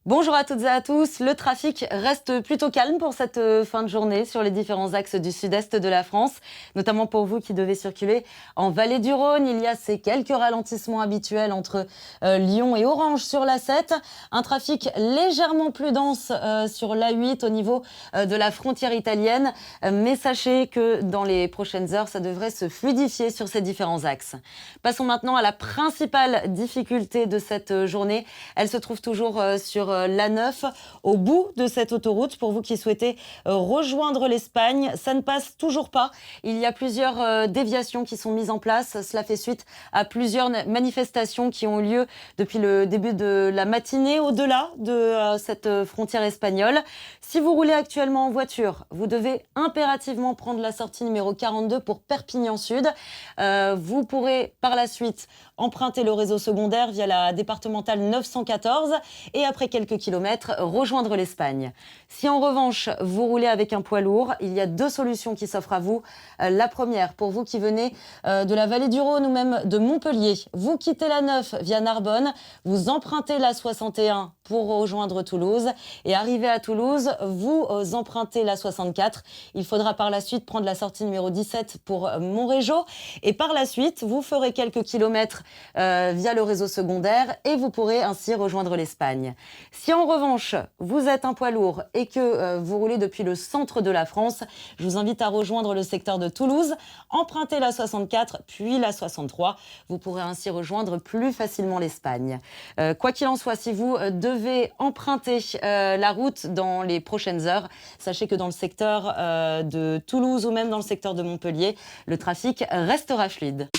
Bonjour à toutes et à tous. Le trafic reste plutôt calme pour cette fin de journée sur les différents axes du sud-est de la France, notamment pour vous qui devez circuler en vallée du Rhône. Il y a ces quelques ralentissements habituels entre Lyon et Orange sur l'A7. Un trafic légèrement plus dense sur l'A8 au niveau de la frontière italienne. Mais sachez que dans les prochaines heures, ça devrait se fluidifier sur ces différents axes. Passons maintenant à la principale difficulté de cette journée. Elle se trouve toujours sur l'A9, au bout de cette autoroute. Pour vous qui souhaitez rejoindre l'Espagne, ça ne passe toujours pas. Il y a plusieurs déviations qui sont mises en place. Cela fait suite à plusieurs manifestations qui ont eu lieu depuis le début de la matinée, au-delà de cette frontière espagnole. Si vous roulez actuellement en voiture, vous devez impérativement prendre la sortie numéro 42 pour Perpignan Sud. Vous pourrez par la suite emprunter le réseau secondaire via la départementale 914 et après quelques kilomètres, rejoindre l'Espagne. Si en revanche, vous roulez avec un poids lourd, il y a deux solutions qui s'offrent à vous. La première, pour vous qui venez de la vallée du Rhône ou même de Montpellier, vous quittez la 9 via Narbonne, vous empruntez la 61 pour rejoindre Toulouse et arrivé à Toulouse, vous empruntez la 64. Il faudra par la suite prendre la sortie numéro 17 pour Montrégeau et par la suite, vous ferez quelques kilomètres via le réseau secondaire et vous pourrez ainsi rejoindre l'Espagne. Si en revanche, vous êtes un poids lourd et que vous roulez depuis le centre de la France, je vous invite à rejoindre le secteur de Toulouse, emprunter la 64 puis la 63. Vous pourrez ainsi rejoindre plus facilement l'Espagne. Quoi qu'il en soit, si vous devez emprunter la route dans les prochaines heures, sachez que dans le secteur de Toulouse ou même dans le secteur de Montpellier, le trafic restera fluide.